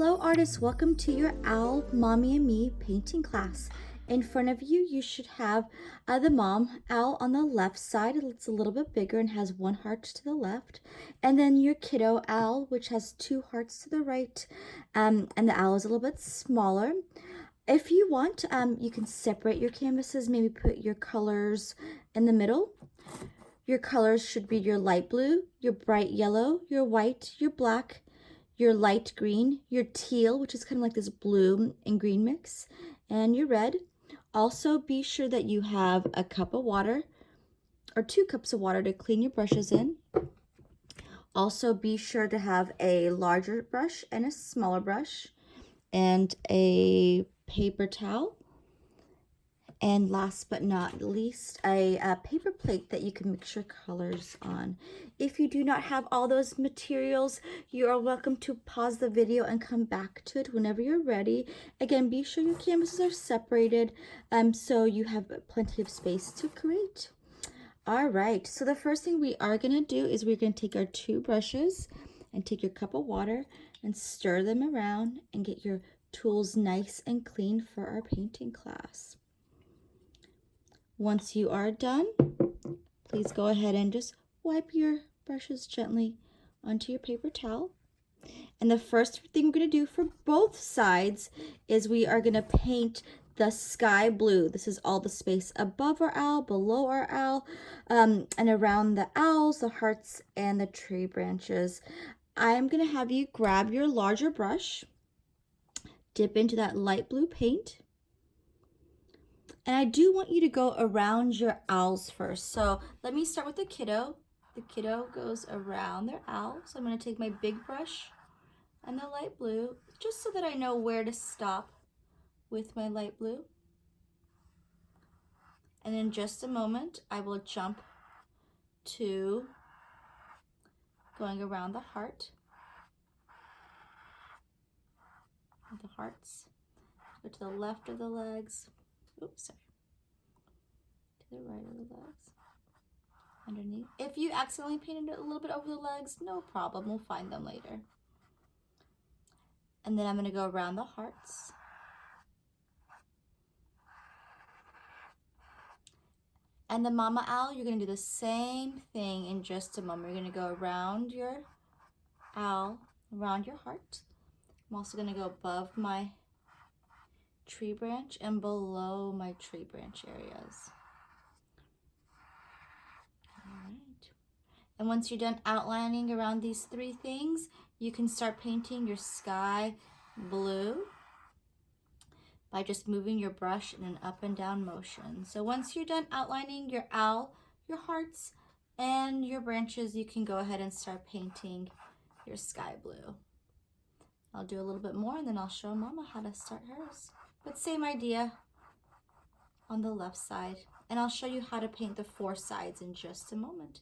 Hello artists, welcome to your Owl, Mommy and Me painting class. In front of you, you should have the mom owl on the left side. It's a little bit bigger and has one heart to the left. And then your kiddo owl, which has two hearts to the right. And the owl is a little bit smaller. If you want, you can separate your canvases, maybe put your colors in the middle. Your colors should be your light blue, your bright yellow, your white, your black, your light green, your teal, which is kind of like this blue and green mix, and your red. Also, be sure that you have a cup of water or 2 cups of water to clean your brushes in. Also, be sure to have a larger brush and a smaller brush and a paper towel. And last but not least, a paper plate that you can mix your colors on. If you do not have all those materials, you are welcome to pause the video and come back to it whenever you're ready. Again, be sure your canvases are separated so you have plenty of space to create. All right, so the first thing we are going to do is we're going to take our 2 brushes and take your cup of water and stir them around and get your tools nice and clean for our painting class. Once you are done, please go ahead and just wipe your brushes gently onto your paper towel. And the first thing we're going to do for both sides is we are going to paint the sky blue. This is all the space above our owl, below our owl, and around the owls, the hearts, and the tree branches. I'm going to have you grab your larger brush, dip into that light blue paint. And I do want you to go around your owls first. So let me start with the kiddo. The kiddo goes around their owl. So I'm going to take my big brush and the light blue, just so that I know where to stop with my light blue. And in just a moment, I will jump to going around the heart. The hearts. Go to the left of the legs. Oops, sorry. To the right of the legs. Underneath. If you accidentally painted it a little bit over the legs, no problem. We'll find them later. And then I'm going to go around the hearts. And the mama owl, you're going to do the same thing in just a moment. You're going to go around your owl, around your heart. I'm also going to go above my tree branch and below my tree branch areas. All right. And once you're done outlining around these 3 things, you can start painting your sky blue by just moving your brush in an up and down motion. So once you're done outlining your owl, your hearts, and your branches, you can go ahead and start painting your sky blue. I'll do a little bit more and then I'll show Mama how to start hers. But same idea on the left side. And I'll show you how to paint the 4 sides in just a moment.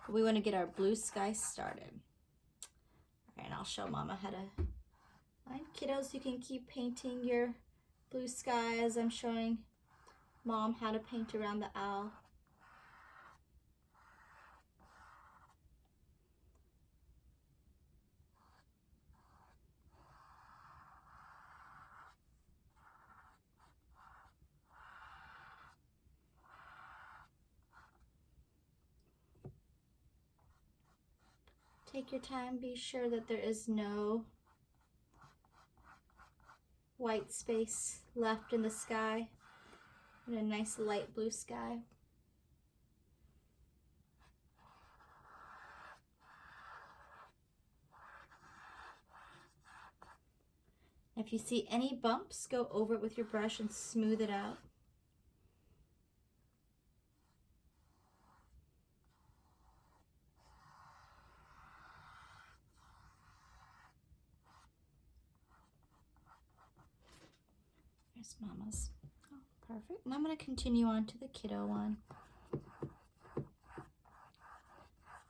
But we want to get our blue sky started. All right, and I'll show Mama how to. All right, kiddos, you can keep painting your blue sky as I'm showing Mom how to paint around the owl. Take your time, be sure that there is no white space left in the sky, and a nice light blue sky. If you see any bumps, go over it with your brush and smooth it out. There's Mama's. Oh, perfect. And I'm going to continue on to the kiddo one.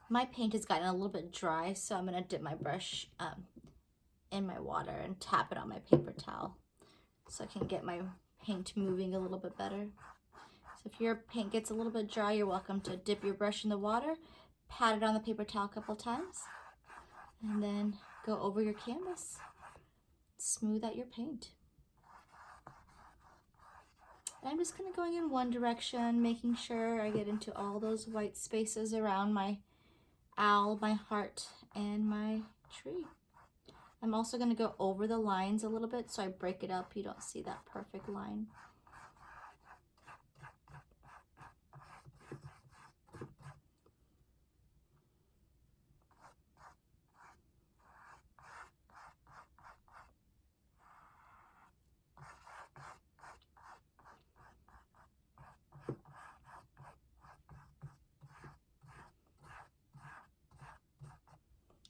My paint has gotten a little bit dry, so I'm going to dip my brush in my water and tap it on my paper towel so I can get my paint moving a little bit better. So if your paint gets a little bit dry, you're welcome to dip your brush in the water, pat it on the paper towel a couple times, and then go over your canvas. smooth out your paint. And I'm just kind of going in one direction, making sure I get into all those white spaces around my owl, my heart, and my tree. I'm also going to go over the lines a little bit so I break it up. You don't see that perfect line.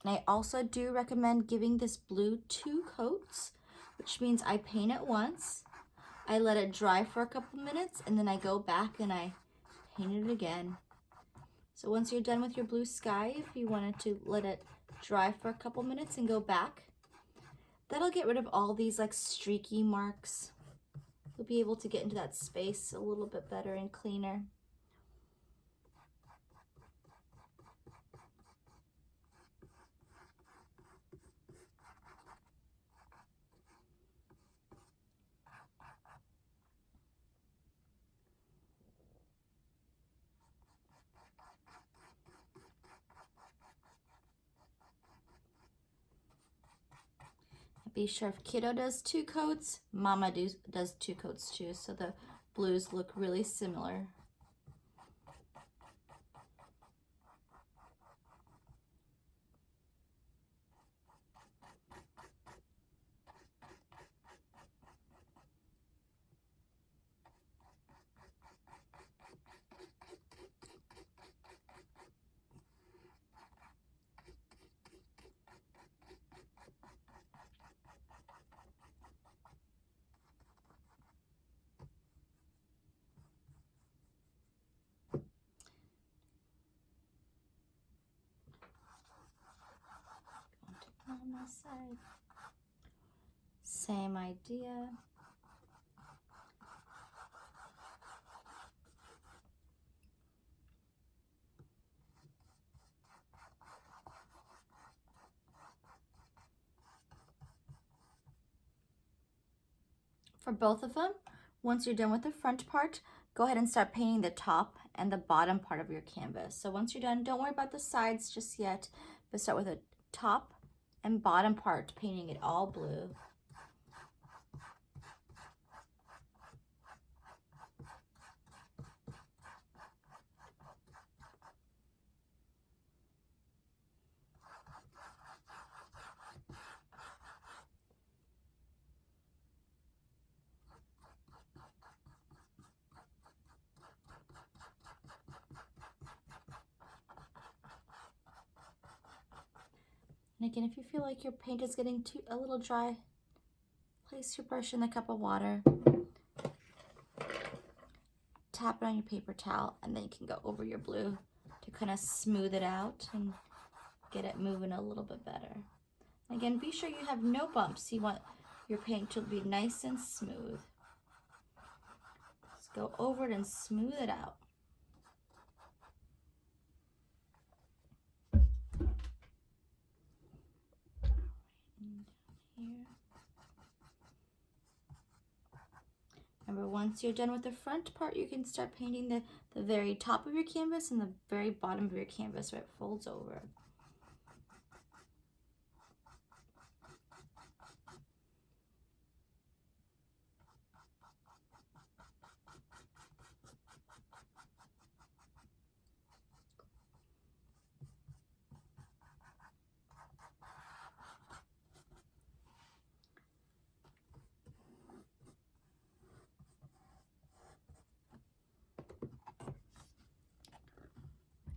And I also do recommend giving this blue 2 coats, which means I paint it once, I let it dry for a couple minutes, and then I go back and I paint it again. So once you're done with your blue sky, if you wanted to let it dry for a couple minutes and go back, that'll get rid of all these like streaky marks. You'll be able to get into that space a little bit better and cleaner. Be sure if kiddo does 2 coats, mama does 2 coats too, so the blues look really similar. On my side. Same idea. For both of them, once you're done with the front part, go ahead and start painting the top and the bottom part of your canvas. So once you're done, don't worry about the sides just yet, but start with the top and bottom part, painting it all blue. And again, if you feel like your paint is getting a little dry, place your brush in a cup of water, tap it on your paper towel, and then you can go over your blue to kind of smooth it out and get it moving a little bit better. Again, be sure you have no bumps. You want your paint to be nice and smooth. Just go over it and smooth it out. Here. Remember, once you're done with the front part, you can start painting the very top of your canvas and the very bottom of your canvas where it folds over.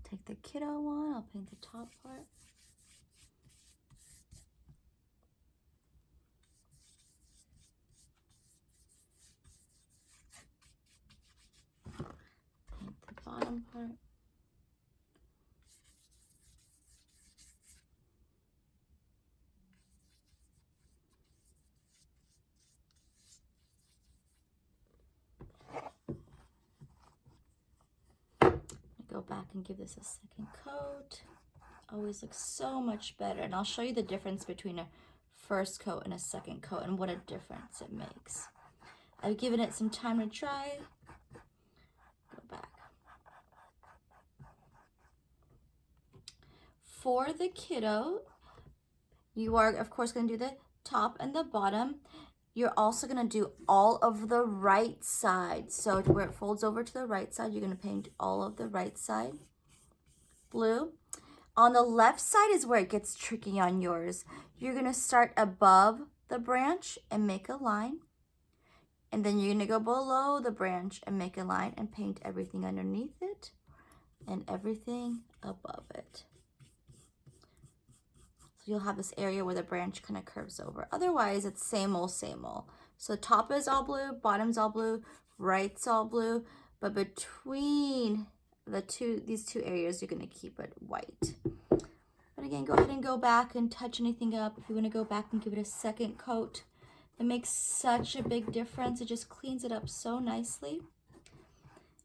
Take the kiddo one, I'll paint the top part. Paint the bottom part. Go back and give this a second coat. Always looks so much better, and I'll show you the difference between a first coat and a second coat and what a difference it makes. I've given it some time to dry. Go back. For the kiddo, you are of course going to do the top and the bottom. You're also going to do all of the right side. So where it folds over to the right side, you're going to paint all of the right side blue. On the left side is where it gets tricky on yours. You're going to start above the branch and make a line. And then you're going to go below the branch and make a line and paint everything underneath it and everything above it. So you'll have this area where the branch kind of curves over. Otherwise, it's same old, same old. So top is all blue, bottom's all blue, right's all blue, but between these two areas, you're going to keep it white. But again, go ahead and go back and touch anything up. If you want to go back and give it a second coat, it makes such a big difference. It just cleans it up so nicely.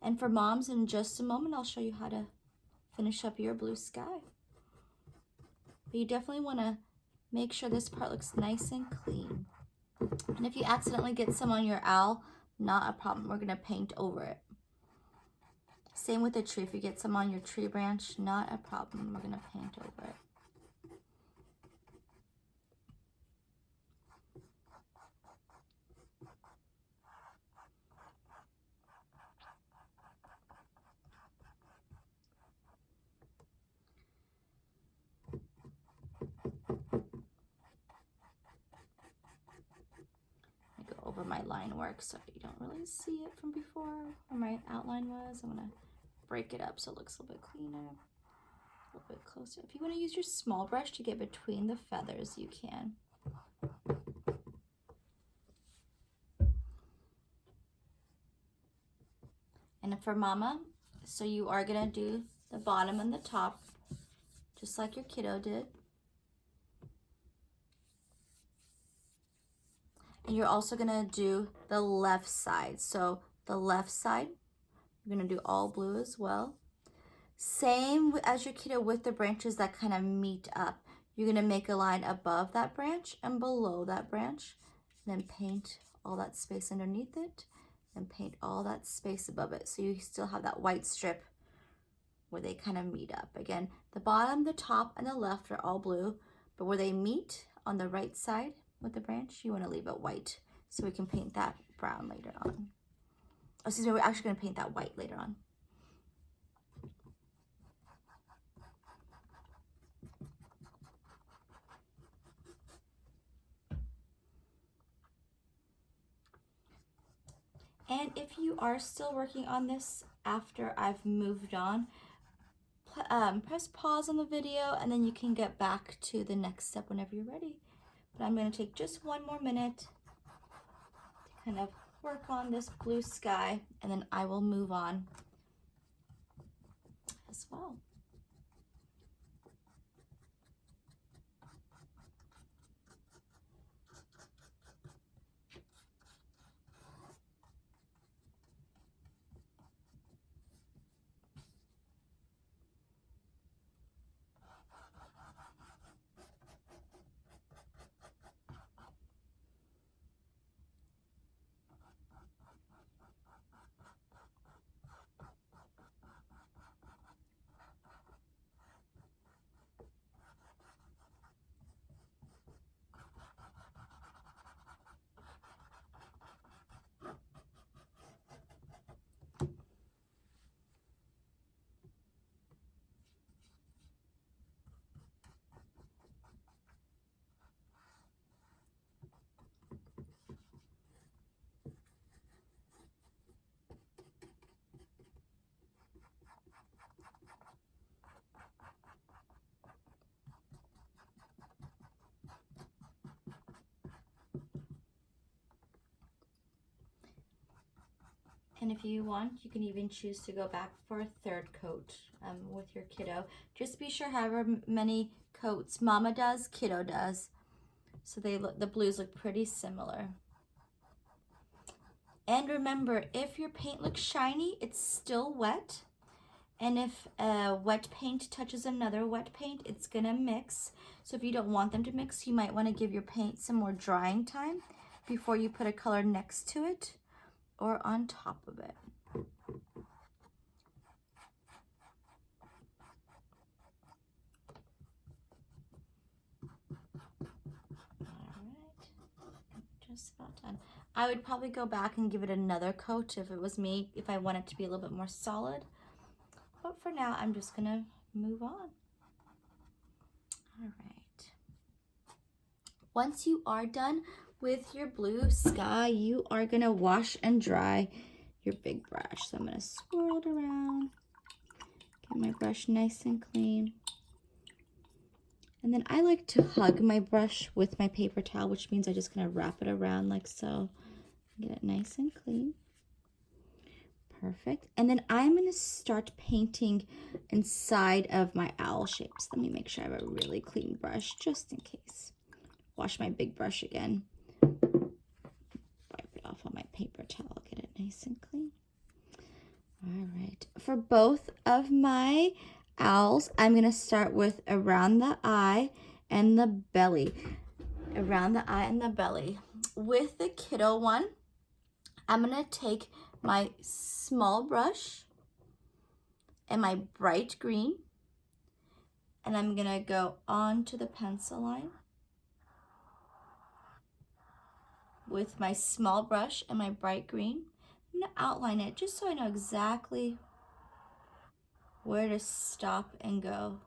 And for moms, in just a moment, I'll show you how to finish up your blue sky. But you definitely want to make sure this part looks nice and clean. And if you accidentally get some on your owl, not a problem. We're going to paint over it. Same with the tree. If you get some on your tree branch, not a problem. We're going to paint over it. Over my line work so you don't really see it from before where my outline was. I'm going to break it up so it looks a little bit cleaner, a little bit closer. If you want to use your small brush to get between the feathers, you can. And for mama, so you are going to do the bottom and the top just like your kiddo did. And you're also going to do the left side. So the left side, you're going to do all blue as well. Same as your kiddo with the branches that kind of meet up. You're going to make a line above that branch and below that branch. And then paint all that space underneath it. And paint all that space above it. So you still have that white strip where they kind of meet up. Again, the bottom, the top, and the left are all blue. But where they meet on the right side, with the branch, you want to leave it white so we can paint that brown later on. Oh, excuse me, we're actually going to paint that white later on. And if you are still working on this after I've moved on, press pause on the video and then you can get back to the next step whenever you're ready. But I'm going to take just one more minute to kind of work on this blue sky, and then I will move on as well. And if you want, you can even choose to go back for a third coat with your kiddo. Just be sure however many coats mama does, kiddo does. So the blues look pretty similar. And remember, if your paint looks shiny, it's still wet. And if wet paint touches another wet paint, it's gonna mix. So if you don't want them to mix, you might wanna give your paint some more drying time before you put a color next to it or on top of it. Just about done. I would probably go back and give it another coat if it was me, if I want it to be a little bit more solid. But for now, I'm just gonna move on. All right. Once you are done with your blue sky, you are gonna wash and dry your big brush. So I'm gonna swirl it around, get my brush nice and clean. And then I like to hug my brush with my paper towel, which means I'm just gonna wrap it around like so. Get it nice and clean. Perfect. And then I'm going to start painting inside of my owl shapes. Let me make sure I have a really clean brush just in case. Wash my big brush again. Wipe it off on my paper towel. Get it nice and clean. All right. For both of my owls, I'm going to start with around the eye and the belly. Around the eye and the belly. With the kiddo one, I'm going to take my small brush and my bright green, and I'm going to go onto the pencil line with my small brush and my bright green. I'm going to outline it just so I know exactly where to stop and go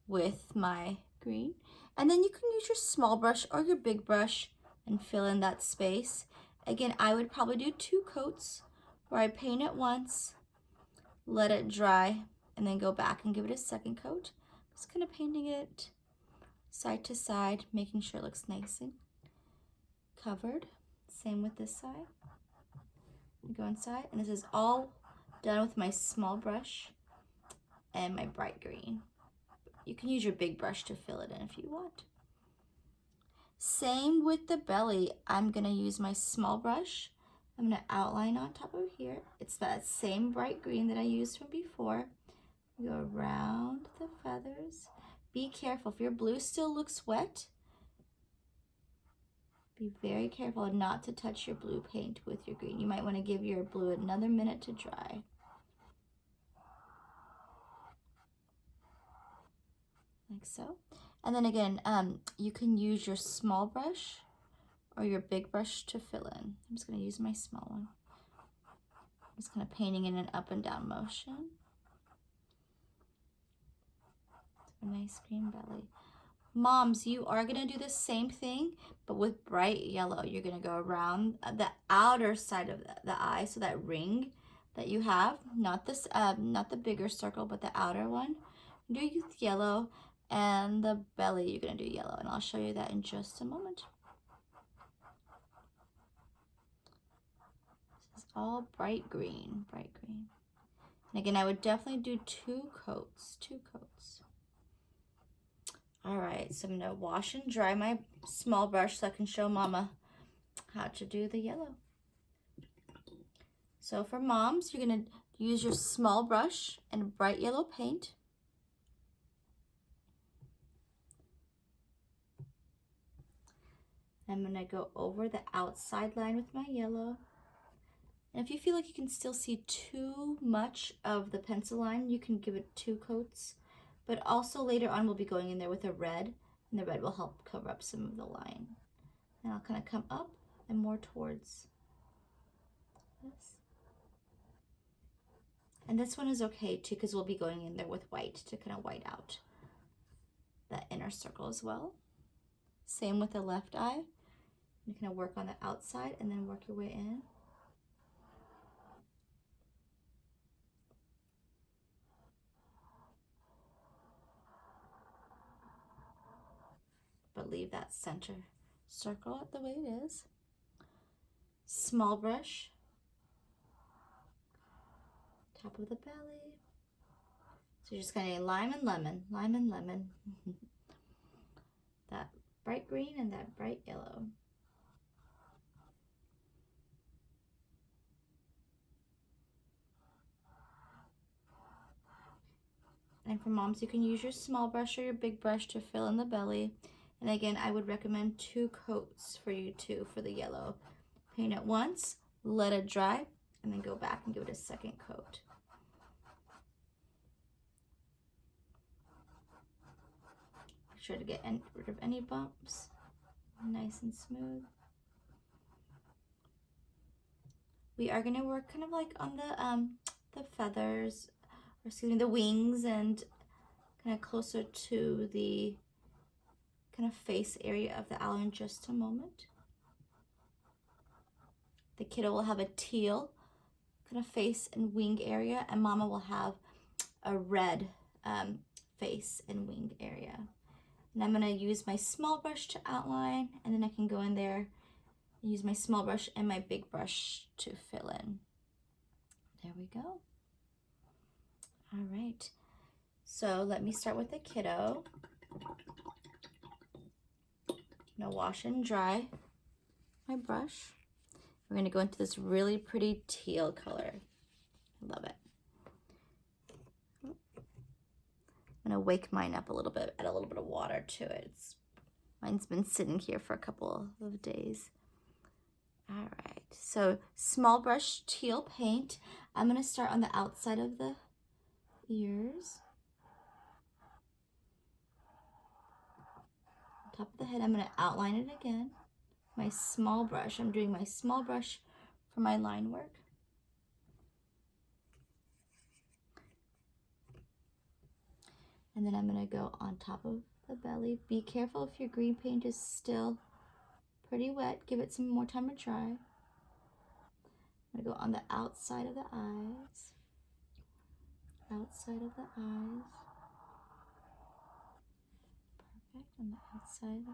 with my green. And then you can use your small brush or your big brush and fill in that space. Again, I would probably do 2 coats where I paint it once, let it dry, and then go back and give it a second coat. Just kind of painting it side to side, making sure it looks nice and covered. Same with this side. You go inside, and this is all done with my small brush and my bright green. You can use your big brush to fill it in if you want. Same with the belly. I'm gonna use my small brush. I'm gonna outline on top of here. It's that same bright green that I used from before. Go around the feathers. Be careful, if your blue still looks wet, be very careful not to touch your blue paint with your green. You might want to give your blue another minute to dry. Like so. And then again, you can use your small brush or your big brush to fill in. I'm just going to use my small one. I'm just kind of painting in an up and down motion. A nice green belly. Moms, you are going to do the same thing, but with bright yellow. You're going to go around the outer side of the eye, so that ring that you have, not this, not the bigger circle, but the outer one. Do with yellow, and the belly you're going to do yellow, and I'll show you that in just a moment. This is all bright green, bright green. And again, I would definitely do 2 coats, 2 coats. All right, so I'm gonna wash and dry my small brush so I can show Mama how to do the yellow. So for moms, you're gonna use your small brush and bright yellow paint. I'm gonna go over the outside line with my yellow. And if you feel like you can still see too much of the pencil line, you can give it 2 coats. But also later on, we'll be going in there with a red, and the red will help cover up some of the line. And I'll kind of come up and more towards this. And this one is okay too, because we'll be going in there with white to kind of white out that inner circle as well. Same with the left eye. You kind of work on the outside and then work your way in. But leave that center circle the way it is. Small brush, top of the belly. So you're just gonna lime and lemon, lime and lemon. That bright green and that bright yellow. And for moms, you can use your small brush or your big brush to fill in the belly. And again, I would recommend 2 coats for you too for the yellow. Paint it once, let it dry, and then go back and give it a second coat. Make sure to get rid of any bumps, nice and smooth. We are going to work kind of like on the feathers, or excuse me, the wings, and kind of closer to the kind of face area of the owl in just a moment. The kiddo will have a teal kind of face and wing area, and mama will have a red face and wing area. And I'm gonna use my small brush to outline, and then I can go in there and use my small brush and my big brush to fill in. There we go. All right, so let me start with the kiddo. I'm gonna wash and dry my brush. We're gonna go into this really pretty teal color. I love it. I'm gonna wake mine up a little bit, add a little bit of water to it. Mine's been sitting here for a couple of days. All right, so small brush teal paint. I'm gonna start on the outside of the ears. On top of the head, I'm gonna outline it again. My small brush, I'm doing my small brush for my line work. And then I'm gonna go on top of the belly. Be careful if your green paint is still pretty wet. Give it some more time to dry. I'm gonna go on the outside of the eyes. Outside of the eyes. Perfect. On the outside of the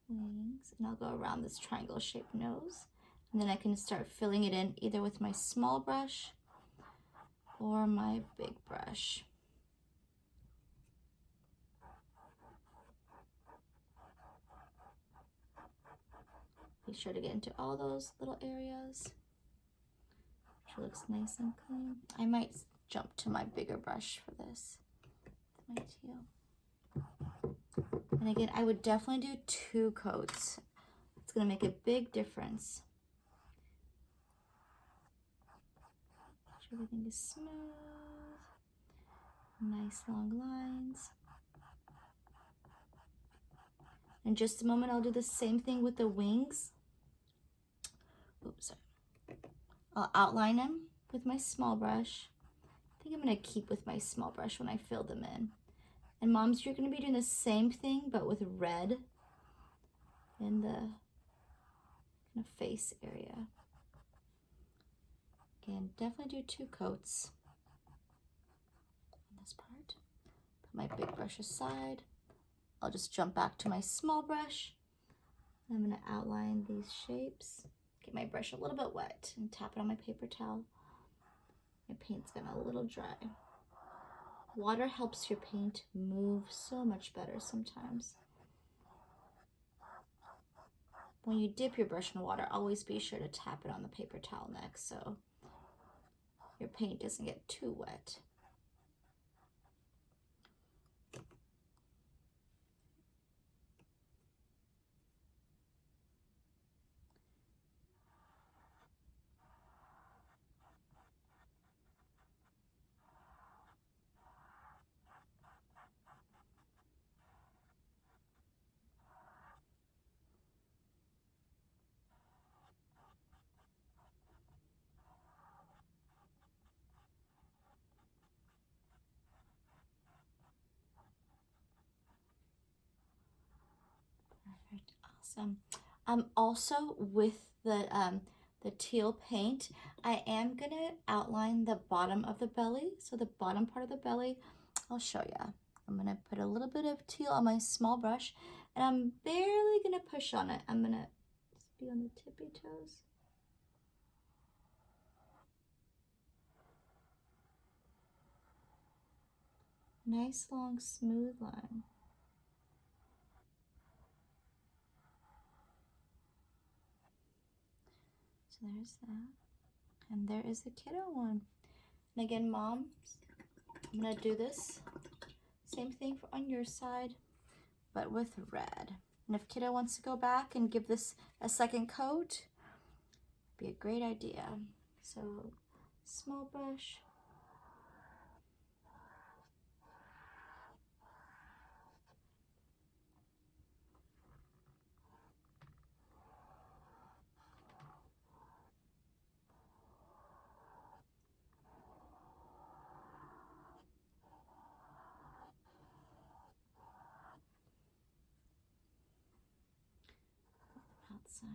wings. And I'll go around this triangle shaped nose. And then I can start filling it in either with my small brush or my big brush. Be sure to get into all those little areas. It looks nice and clean. I might jump to my bigger brush for this with my teal. And again, I would definitely do 2 coats. It's gonna make a big difference. Make sure everything is smooth. Nice long lines. In just a moment, I'll do the same thing with the wings. Oops, sorry. I'll outline them with my small brush. I think I'm gonna keep with my small brush when I fill them in. And moms, you're gonna be doing the same thing, but with red in the kind of face area. Again, definitely do 2 coats on this part. Put my big brush aside. I'll just jump back to my small brush. I'm gonna outline these shapes. Get my brush a little bit wet and tap it on my paper towel. My paint's getting a little dry. Water helps your paint move so much better sometimes. When you dip your brush in water, always be sure to tap it on the paper towel next so your paint doesn't get too wet. Perfect, awesome. Also with the teal paint, I am gonna outline the bottom of the belly. So the bottom part of the belly, I'll show you. I'm gonna put a little bit of teal on my small brush, and I'm barely gonna push on it. I'm gonna just be on the tippy toes. Nice long smooth line. So there's that. And there is the kiddo one. And again, moms, I'm gonna do this same thing on your side, but with red. And if kiddo wants to go back and give this a second coat, be a great idea. So small brush. Outside.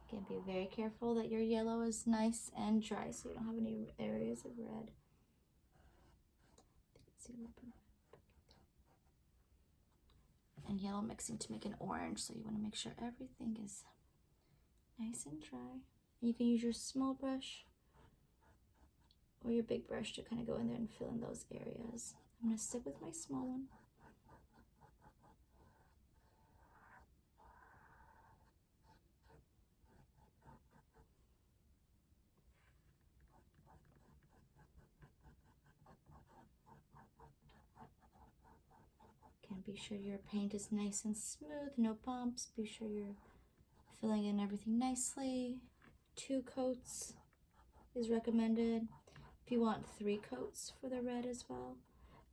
Again, be very careful that your yellow is nice and dry so you don't have any areas of red. And yellow mixing to make an orange, so you want to make sure everything is nice and dry. And you can use your small brush or your big brush to kind of go in there and fill in those areas. I'm going to stick with my small one. Again, be sure your paint is nice and smooth, no bumps. Be sure you're filling in everything nicely. 2 coats is recommended. If you want 3 coats for the red as well.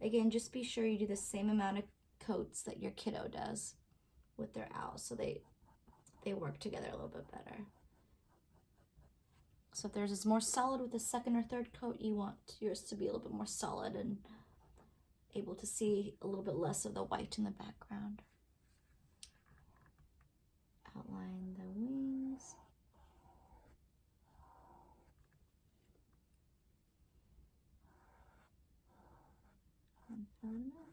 Again, just be sure you do the same amount of coats that your kiddo does with their owl, so they work together a little bit better. So if theirs is more solid with the second or third coat, you want yours to be a little bit more solid and able to see a little bit less of the white in the background. Outline the wings. And fill them out.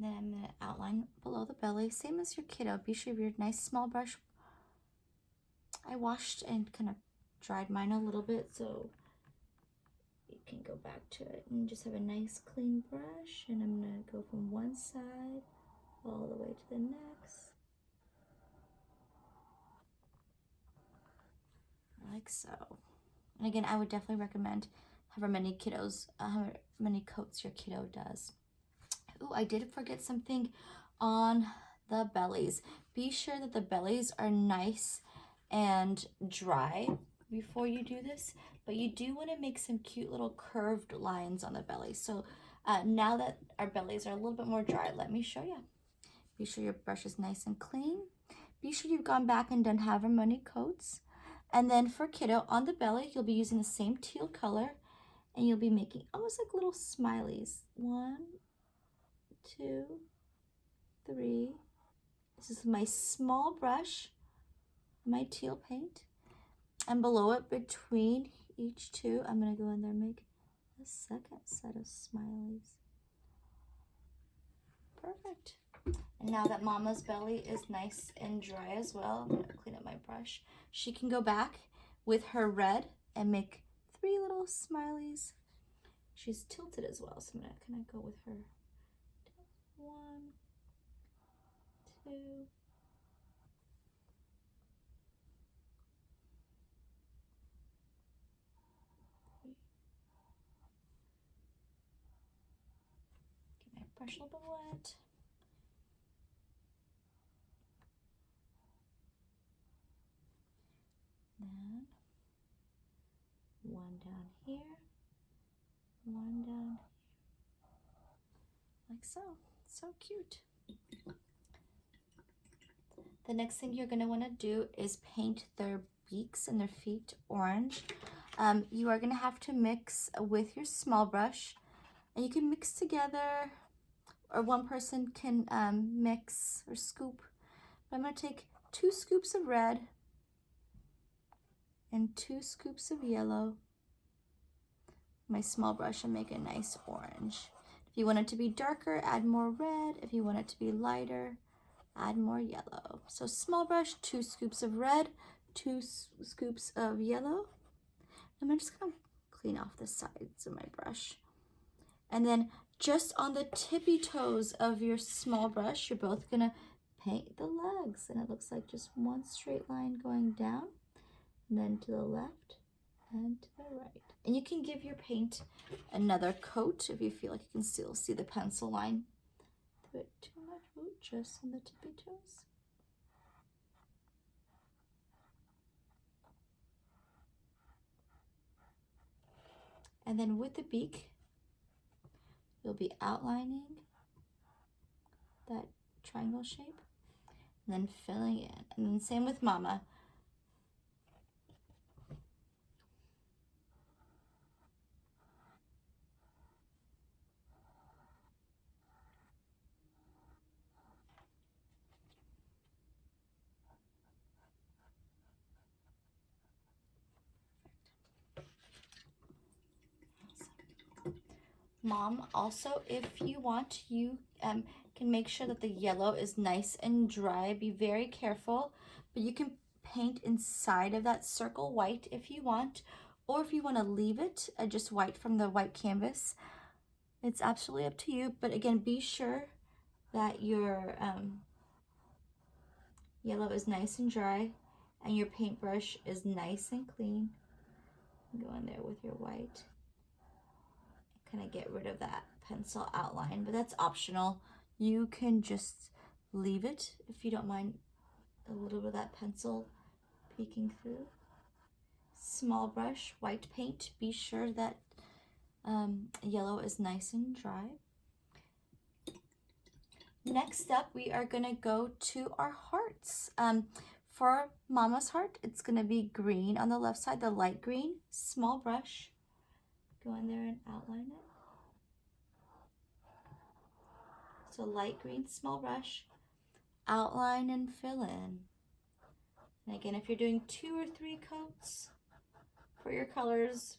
Then I'm going to outline below the belly, same as your kiddo. Be sure your nice small brush. I washed and kind of dried mine a little bit, so you can go back to it and just have a nice clean brush. And I'm going to go from one side all the way to the next, like so. And again, I would definitely recommend however many coats your kiddo does. Oh, I did forget something on the bellies. Be sure that the bellies are nice and dry before you do this, but you do want to make some cute little curved lines on the belly. So now that our bellies are a little bit more dry, let me show you. Be sure your brush is nice and clean. Be sure you've gone back and done however many coats. And then for kiddo, on the belly, you'll be using the same teal color, and you'll be making almost like little smileys. 1, 2, 3. This is my small brush, my teal paint. And below it, between each 2, I'm going to go in there and make a second set of smileys. Perfect. And now that Mama's belly is nice and dry as well, I'm going to clean up my brush. She can go back with her red and make 3 little smileys. She's tilted as well, so I'm going to kind of go with her. 1, 2, 3. Get my brush a little bit wet. Then 1 down here, 1 down here, like so. So cute. The next thing you're going to want to do is paint their beaks and their feet orange. You are going to have to mix with your small brush, and you can mix together or one person can mix or scoop. But I'm going to take 2 scoops of red and 2 scoops of yellow, my small brush, and make a nice orange. If you want it to be darker, add more red. If you want it to be lighter, add more yellow. So small brush, 2 scoops of red, 2 scoops of yellow. I'm just gonna clean off the sides of my brush. And then just on the tippy toes of your small brush, you're both gonna paint the legs. And it looks like just one straight line going down, and then to the left and to the right. And you can give your paint another coat if you feel like you can still see the pencil line. A bit too much, ooh, just on the tippy toes. And then with the beak, you'll be outlining that triangle shape and then filling in. And then same with Mama. Mom, also, if you want, you can make sure that the yellow is nice and dry. Be very careful, but you can paint inside of that circle white if you want, or if you want to leave it just white from the white canvas. It's absolutely up to you, but again, be sure that your yellow is nice and dry and your paintbrush is nice and clean. Go in there with your white. Kind of get rid of that pencil outline, but that's optional. You can just leave it if you don't mind a little bit of that pencil peeking through. Small brush, white paint. Be sure that yellow is nice and dry. Next up, we are gonna go to our hearts. For Mama's heart, it's gonna be green on the left side, the light green. Small brush. Go in there and outline it. So light green, small brush, outline and fill in. And again, if you're doing 2 or 3 coats for your colors,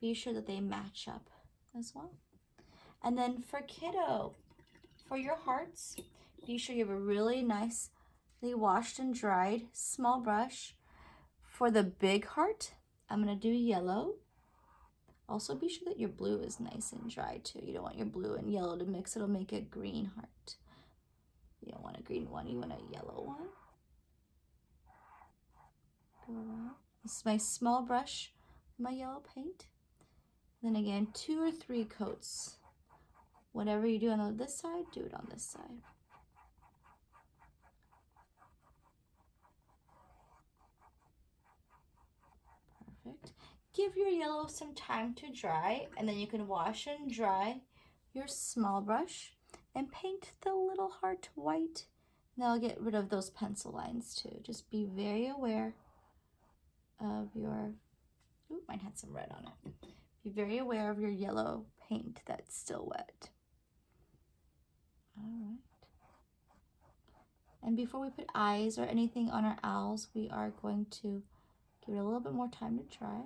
be sure that they match up as well. And then for Kiddo, for your hearts, be sure you have a really nicely washed and dried small brush. For the big heart, I'm gonna do yellow. Also be sure that your blue is nice and dry too. You don't want your blue and yellow to mix. It'll make a green heart. You don't want a green one, you want a yellow one. Go around. This is my small brush, my yellow paint. Then again, 2 or 3 coats. Whatever you do on this side, do it on this side. Perfect. Give your yellow some time to dry, and then you can wash and dry your small brush and paint the little heart white. Now I'll get rid of those pencil lines too. Just be very aware of your, ooh, mine had some red on it. Be very aware of your yellow paint that's still wet. All right. And before we put eyes or anything on our owls, we are going to give it a little bit more time to dry.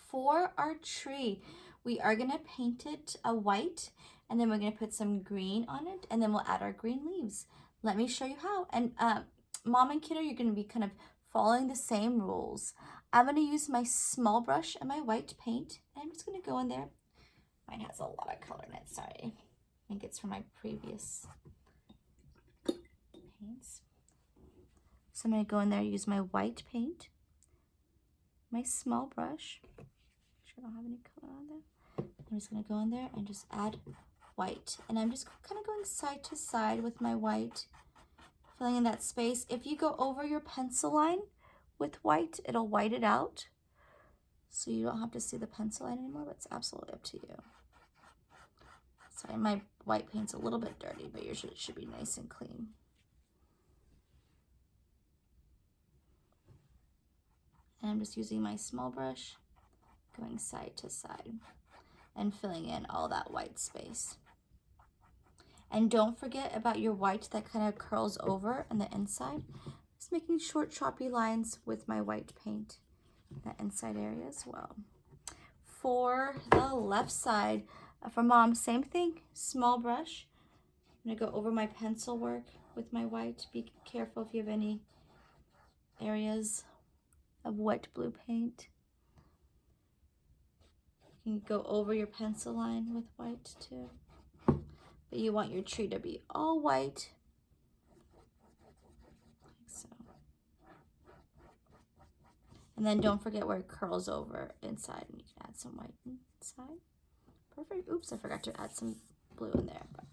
For our tree, we are gonna paint it a white, and then we're gonna put some green on it, and then we'll add our green leaves. Let me show you how. And Mom and Kiddo, you're gonna be kind of following the same rules. I'm gonna use my small brush and my white paint, and I'm just gonna go in there. Mine has a lot of color in it, sorry. I think it's from my previous paints. So I'm gonna go in there, use my white paint, my small brush. Make sure I don't have any color on there. I'm just gonna go in there and just add white. And I'm just kind of going side to side with my white, filling in that space. If you go over your pencil line with white, it'll white it out. So you don't have to see the pencil line anymore, but it's absolutely up to you. Sorry, my white paint's a little bit dirty, but yours should be nice and clean. And I'm just using my small brush, going side to side. and filling in all that white space. And don't forget about your white that kind of curls over on the inside. Just making short choppy lines with my white paint, that inside area as well. For the left side, for mom, same thing, small brush. I'm gonna go over my pencil work with my white. Be careful if you have any areas of wet blue paint. You can go over your pencil line with white too. But you want your tree to be all white, like so. And then don't forget where it curls over inside, and you can add some white inside. Perfect. Oops, I forgot to add some blue in there. But.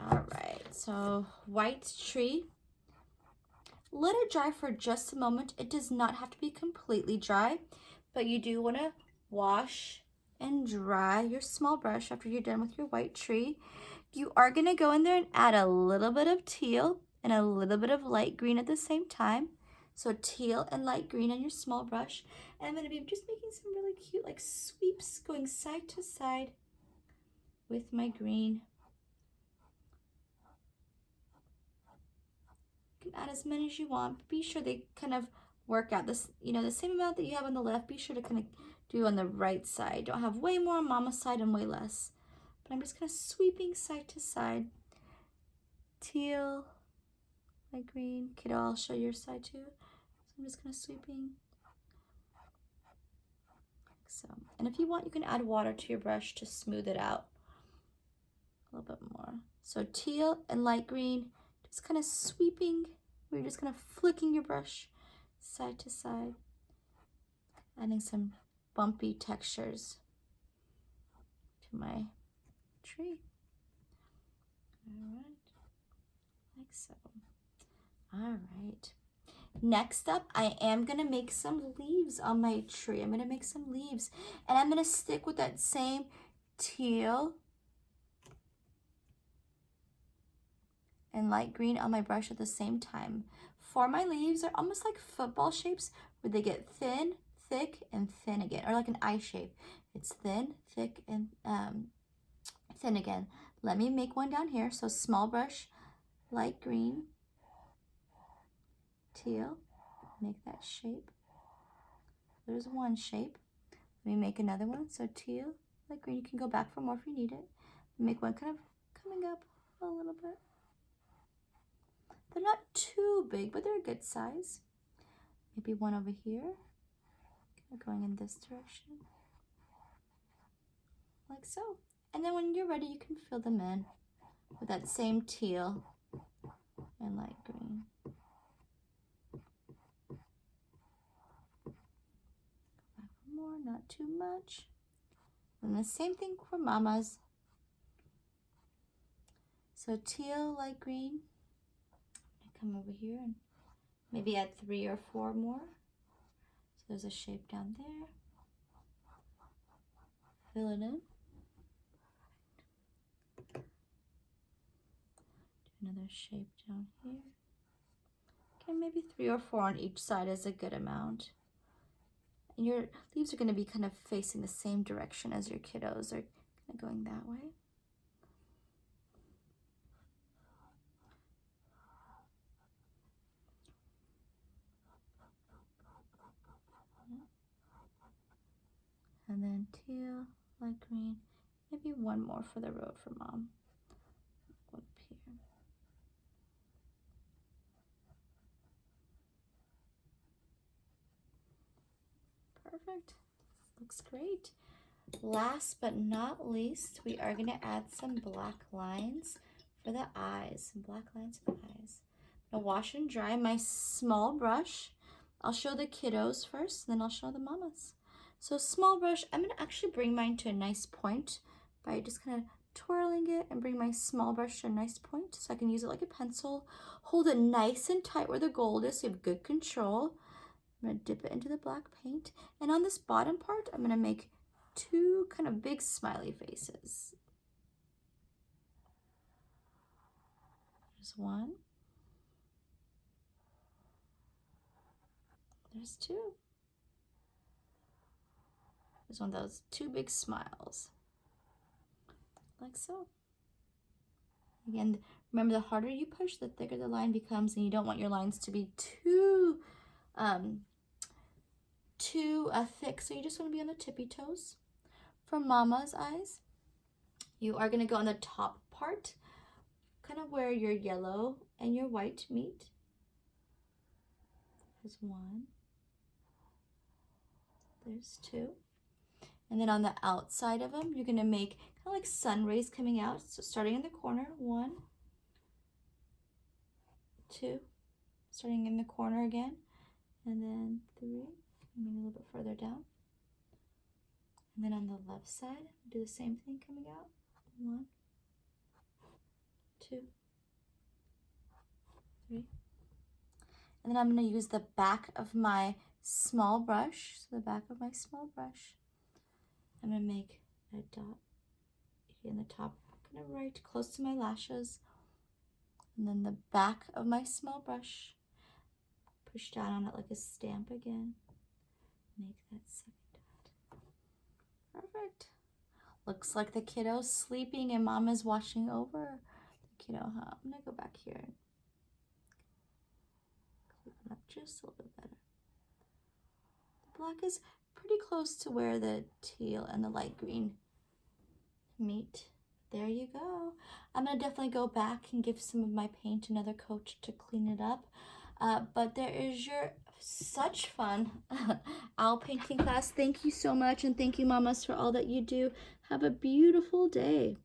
All right, so white tree. Let it dry for just a moment. It does not have to be completely dry, but you do want to wash and dry your small brush after you're done with your white tree. You are going to go in there and add a little bit of teal and a little bit of light green at the same time. So teal and light green on your small brush. And I'm going to be just making some really cute like sweeps going side to side with my green. You can add as many as you want, but be sure they kind of work out this, the same amount that you have on the left. Be sure to kind of do on the right side. Don't have way more on mama's side and way less. But I'm just kind of sweeping side to side. Teal, light green. Kiddo, I'll show your side too. So I'm just kind of sweeping. Like so. And if you want, you can add water to your brush to smooth it out a little bit more. So teal and light green, just kind of sweeping. We're just kind of flicking your brush side to side, adding some bumpy textures to my tree. All right, like so. All right. Next up, I am gonna make some leaves on my tree. I'm gonna make some leaves, and I'm gonna stick with that same teal and light green on my brush at the same time. For my leaves, are almost like football shapes where they get thin, thick, and thin again, or like an eye shape. It's thin, thick, and thin again. Let me make one down here. So small brush, light green, teal, make that shape. There's one shape. Let me make another one. So teal, light green. You can go back for more if you need it. Make one kind of coming up a little bit. They're not too big, but they're a good size. Maybe one over here, going in this direction, like so. And then when you're ready, you can fill them in with that same teal and light green. Back for more, not too much. And the same thing for mama's. So teal, light green. Come over here and maybe add 3 or 4 more. So there's a shape down there. Fill it in. Do another shape down here. Okay, maybe 3 or 4 on each side is a good amount. And your leaves are going to be kind of facing the same direction as your kiddos. They're kind of going that way. And then teal, light green, maybe one more for the road for mom. Up here. Perfect. Looks great. Last but not least, we are going to add some black lines for the eyes. Some black lines for the eyes. I'm going to wash and dry my small brush. I'll show the kiddos first, then I'll show the mamas. So small brush, I'm going to actually bring mine to a nice point by just kind of twirling it and bring my small brush to a nice point so I can use it like a pencil. Hold it nice and tight where the gold is so you have good control. I'm going to dip it into the black paint. And on this bottom part, I'm going to make 2 kind of big smiley faces. There's 1. There's 2. There's one of those two big smiles, like so. Again, remember, the harder you push, the thicker the line becomes, and you don't want your lines to be too thick, so you just want to be on the tippy toes. For Mama's eyes, you are going to go on the top part, kind of where your yellow and your white meet. There's one. There's two. And then on the outside of them, you're going to make kind of like sun rays coming out. So starting in the corner, 1, 2, starting in the corner again, and then 3, maybe a little bit further down. And then on the left side, do the same thing coming out. 1, 2, 3. And then I'm going to use the back of my small brush. So the back of my small brush. I'm going to make a dot here in the top, kind of right close to my lashes. And then the back of my small brush, push down on it like a stamp again. Make that second dot. Perfect. Looks like the kiddo's sleeping and Mama's watching over the kiddo, huh? I'm going to go back here and clean it up just a little bit better. The black is pretty close to where the teal and the light green meet. There you go. I'm going to definitely go back and give some of my paint another coat to clean it up. But there is your such fun owl painting class. Thank you so much, and thank you, mamas, for all that you do. Have a beautiful day.